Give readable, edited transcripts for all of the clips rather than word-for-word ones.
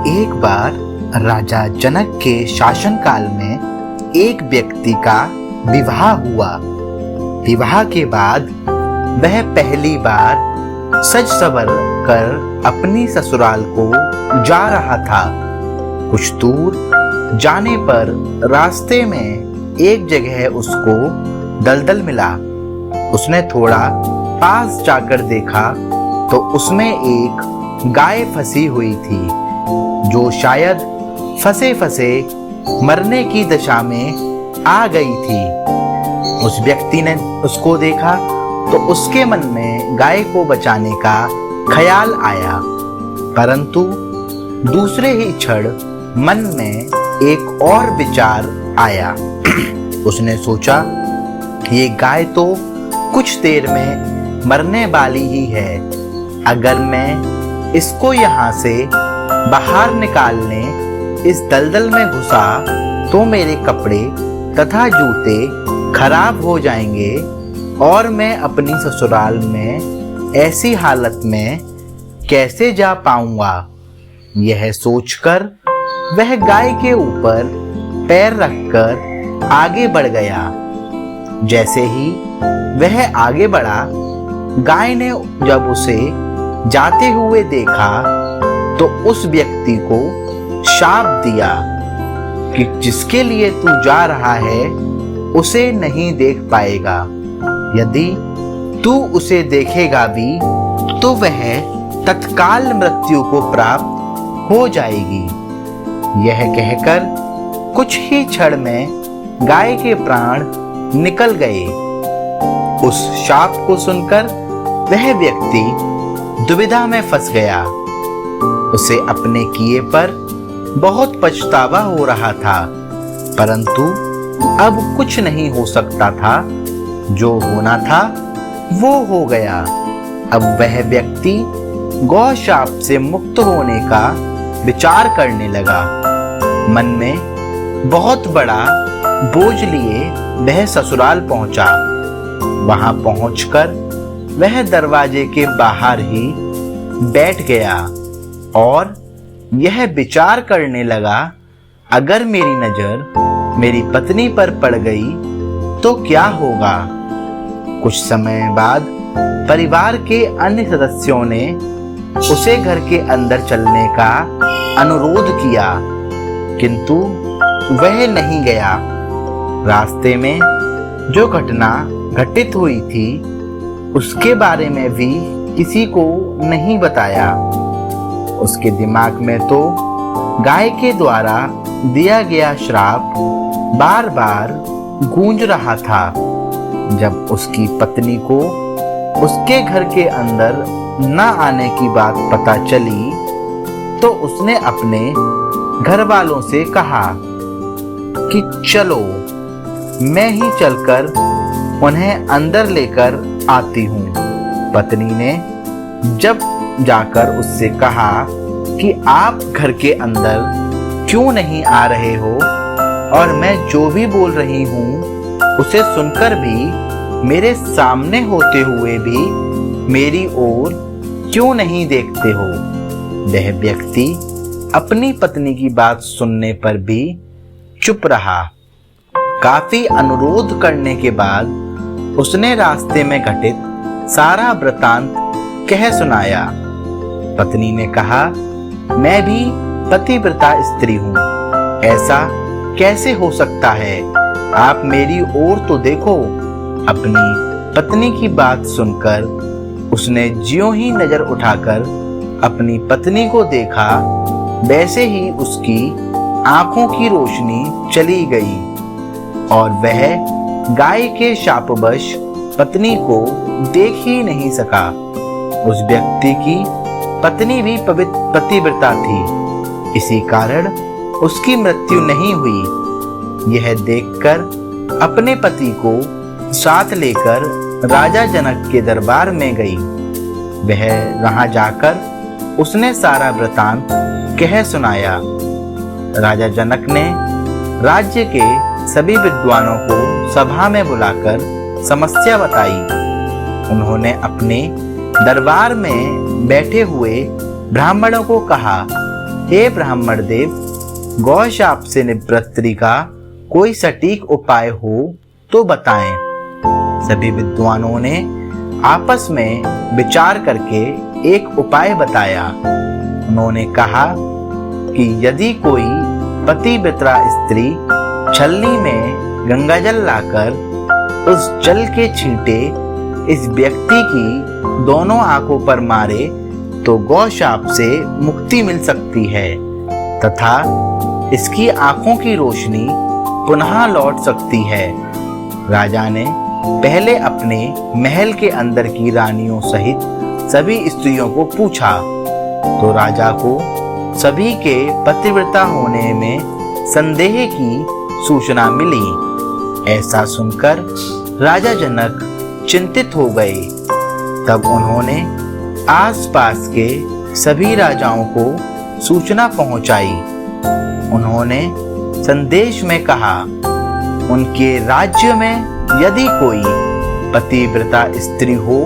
एक बार राजा जनक के शासनकाल में एक व्यक्ति का विवाह हुआ। विवाह के बाद वह पहली बार सज संवर कर अपनी ससुराल को जा रहा था। कुछ दूर जाने पर रास्ते में एक जगह उसको दलदल मिला। उसने थोड़ा पास जाकर देखा तो उसमें एक गाय फंसी हुई थी, जो शायद फंसे फंसे मरने की दशा में आ गई थी। उस व्यक्ति ने उसको देखा तो उसके मन में गाय को बचाने का ख्याल आया, परंतु दूसरे ही क्षण मन में एक और विचार आया। उसने सोचा, ये गाय तो कुछ देर में मरने वाली ही है। अगर मैं इसको यहाँ से बाहर निकालने इस दलदल में घुसा तो मेरे कपड़े तथा जूते खराब हो जाएंगे और मैं अपनी ससुराल में ऐसी हालत में कैसे जा पाऊंगा। यह सोचकर वह गाय के ऊपर पैर रखकर आगे बढ़ गया। जैसे ही वह आगे बढ़ा, गाय ने जब उसे जाते हुए देखा तो उस व्यक्ति को शाप दिया कि जिसके लिए तू जा रहा है उसे नहीं देख पाएगा। यदि तू उसे देखेगा भी तो वह तत्काल मृत्यु को प्राप्त हो जाएगी। यह कहकर कुछ ही क्षण में गाय के प्राण निकल गए। उस शाप को सुनकर वह व्यक्ति दुविधा में फंस गया। उसे अपने किए पर बहुत पछतावा हो रहा था, परंतु अब कुछ नहीं हो सकता था। जो होना था वो हो गया। अब वह व्यक्ति गौ शाप से मुक्त होने का विचार करने लगा। मन में बहुत बड़ा बोझ लिए वह ससुराल पहुंचा। वहां पहुंचकर वह दरवाजे के बाहर ही बैठ गया और यह विचार करने लगा, अगर मेरी नजर मेरी पत्नी पर पड़ गई तो क्या होगा। कुछ समय बाद परिवार के अन्य सदस्यों ने उसे घर के अंदर चलने का अनुरोध किया, किंतु वह नहीं गया। रास्ते में जो घटना घटित हुई थी उसके बारे में भी किसी को नहीं बताया। उसके दिमाग में तो गाय के द्वारा दिया गया श्राप बार बार गूंज रहा था। जब उसकी पत्नी को उसके घर के अंदर न आने की बात पता चली तो उसने अपने घर वालों से कहा कि चलो मैं ही चलकर उन्हें अंदर लेकर आती हूँ। पत्नी ने जब जाकर उससे कहा कि आप घर के अंदर क्यों नहीं आ रहे हो और मैं जो भी बोल रही हूँ उसे सुनकर भी मेरे सामने होते हुए भी मेरी ओर क्यों नहीं देखते हो। वह व्यक्ति अपनी पत्नी की बात सुनने पर भी चुप रहा। काफी अनुरोध करने के बाद उसने रास्ते में घटित सारा वृतांत कह सुनाया। पत्नी ने कहा, मैं भी पतिव्रता स्त्री हूँ, ऐसा कैसे हो सकता है। आप मेरी ओर तो देखो। अपनी पत्नी की बात सुनकर उसने ज्यों ही नजर उठाकर अपनी पत्नी को देखा, वैसे ही उसकी आंखों की रोशनी चली गई और वह गाय के शापवश पत्नी को देख ही नहीं सका। उस व्यक्ति की पत्नी भी पतिव्रता थी, इसी कारण उसकी मृत्यु नहीं हुई। यह देखकर अपने पति को साथ लेकर राजा जनक के दरबार में गई। वह वहां जाकर उसने सारा वृतांत कह सुनाया। राजा जनक ने राज्य के सभी विद्वानों को सभा में बुलाकर समस्या बताई। उन्होंने अपने दरबार में बैठे हुए ब्राह्मणों को कहा हे ब्राह्मण देव, गौ शाप से निवृत्ति का कोई सटीक उपाय हो तो बताएं। सभी विद्वानों ने आपस में विचार करके एक उपाय बताया। उन्होंने कहा कि यदि कोई पतिव्रता स्त्री छलनी में गंगाजल लाकर उस जल के छींटे इस व्यक्ति की दोनों आंखों पर मारे तो गौ शाप से मुक्ति मिल सकती है तथा इसकी आंखों की रोशनी पुनः लौट सकती है। राजा ने पहले अपने महल के अंदर की रानियों सहित सभी स्त्रियों को पूछा तो राजा को सभी के पतिव्रता होने में संदेह की सूचना मिली। ऐसा सुनकर राजा जनक चिंतित हो गए। तब उन्होंने आसपास के सभी राजाओं को सूचना पहुंचाई। उन्होंने संदेश में कहा, उनके राज्य में यदि कोई पतिव्रता स्त्री हो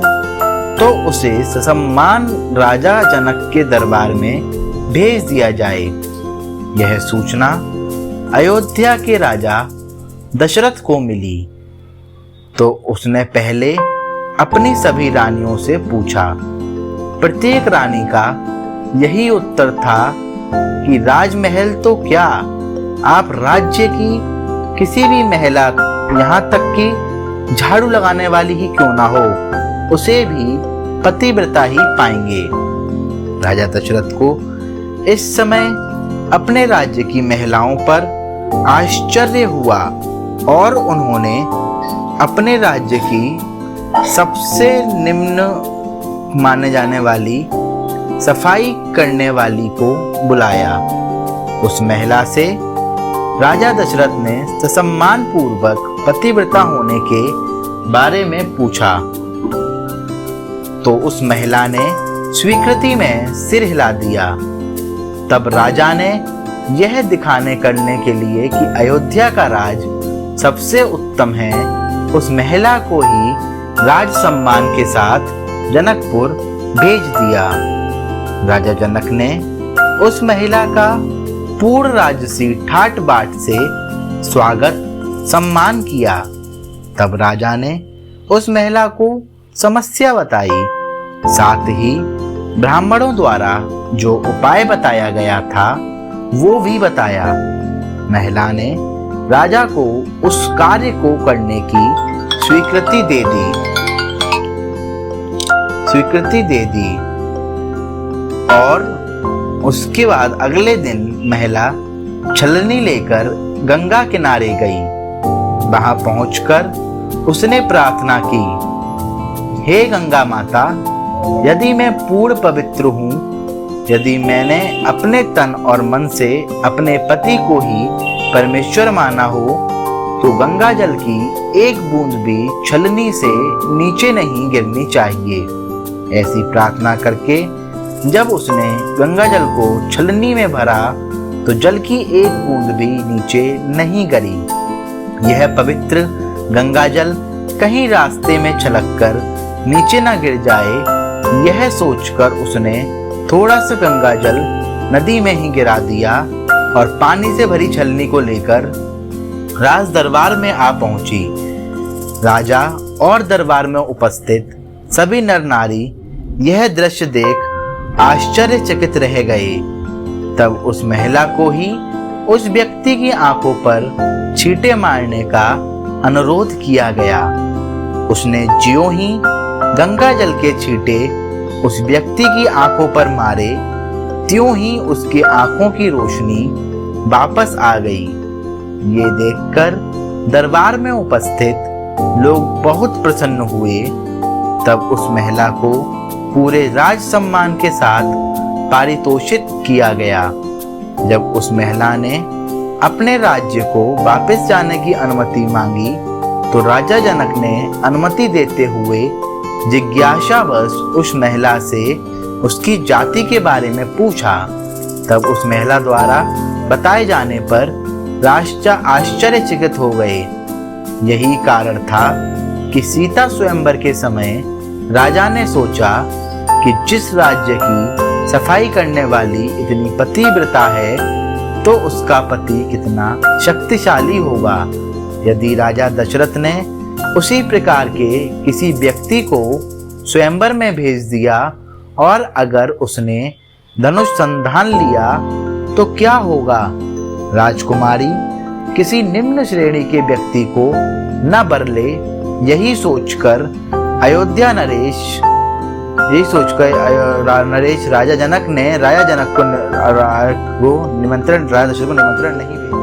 तो उसे ससम्मान राजा जनक के दरबार में भेज दिया जाए। यह सूचना अयोध्या के राजा दशरथ को मिली तो उसने पहले अपनी सभी रानियों से पूछा। प्रत्येक रानी का यही उत्तर था कि राजमहल तो क्या, आप राज्य की किसी भी महिला, यहाँ तक कि झाड़ू लगाने वाली ही क्यों ना हो, उसे भी पतिव्रता ही पाएंगे। राजा दशरथ को इस समय अपने राज्य की महिलाओं पर आश्चर्य हुआ और उन्होंने अपने राज्य की सबसे निम्न माने जाने वाली सफाई करने वाली को बुलाया। उस महिला से राजा दशरथ ने ससम्मान पूर्वक पतिव्रता होने के बारे में पूछा तो उस महिला ने स्वीकृति में सिर हिला दिया। तब राजा ने यह दिखाने करने के लिए कि अयोध्या का राज सबसे उत्तम है, उस महिला को ही राज सम्मान के साथ जनकपुर भेज दिया। राजा जनक ने उस महिला का पूर्ण राजसी ठाट बाट से स्वागत सम्मान किया। तब राजा ने उस महिला को समस्या बताई, साथ ही ब्राह्मणों द्वारा जो उपाय बताया गया था वो भी बताया। महिला ने राजा को उस कार्य को करने की स्वीकृति दे दी और उसके बाद अगले दिन महिला छलनी लेकर गंगा किनारे गई। वहां पहुंचकर उसने प्रार्थना की, हे गंगा माता, यदि मैं पूर्ण पवित्र हूँ, यदि मैंने अपने तन और मन से अपने पति को ही परमेश्वर माना हो, तो गंगा जल की एक बूंद भी छलनी से नीचे नहीं गिरनी चाहिए। ऐसी प्रार्थना करके जब उसने गंगा जल को छलनी में भरा तो जल की एक बूंद भी नीचे नहीं गिरी। यह पवित्र गंगा जल कहीं रास्ते में छलककर नीचे न गिर जाए, यह सोचकर उसने थोड़ा सा गंगा जल नदी में ही गिरा दिया और पानी से भरी छलनी को लेकर राज दरबार में आ पहुंची। राजा और दरबार में उपस्थित सभी नर नारी यह दृश्य देख आश्चर्यचकित रह गए। तब उस महिला को ही उस व्यक्ति की आंखों पर छींटे मारने का अनुरोध किया गया। उसने ज्यों ही गंगा जल के छींटे उस व्यक्ति की आंखों पर मारे, त्यों ही उसकी आंखों की रोशनी वापस आ गई। ये देखकर दरबार में उपस्थित लोग बहुत प्रसन्न हुए। तब उस महिला को पूरे राज सम्मान के साथ पारितोषित किया गया। जब उस महिला ने अपने राज्य को वापस जाने की अनुमति मांगी तो राजा जनक ने अनुमति देते हुए जिज्ञासावश उस महिला से उसकी जाति के बारे में पूछा। तब उस महिला द्वारा बताए जाने पर राजा आश्चर्यचकित हो गए। यही कारण था कि सीता स्वयंवर के समय राजा ने सोचा कि जिस राज्य की सफाई करने वाली इतनी पतिव्रता है तो उसका पति कितना शक्तिशाली होगा। यदि राजा दशरथ ने उसी प्रकार के किसी व्यक्ति को स्वयंवर में भेज दिया और अगर उसने धनुष संधान लिया तो क्या होगा। राजकुमारी किसी निम्न श्रेणी के व्यक्ति को न बर ले, यही सोचकर नरेश राजा जनक ने राजा दशरथ को निमंत्रण नहीं भेजा।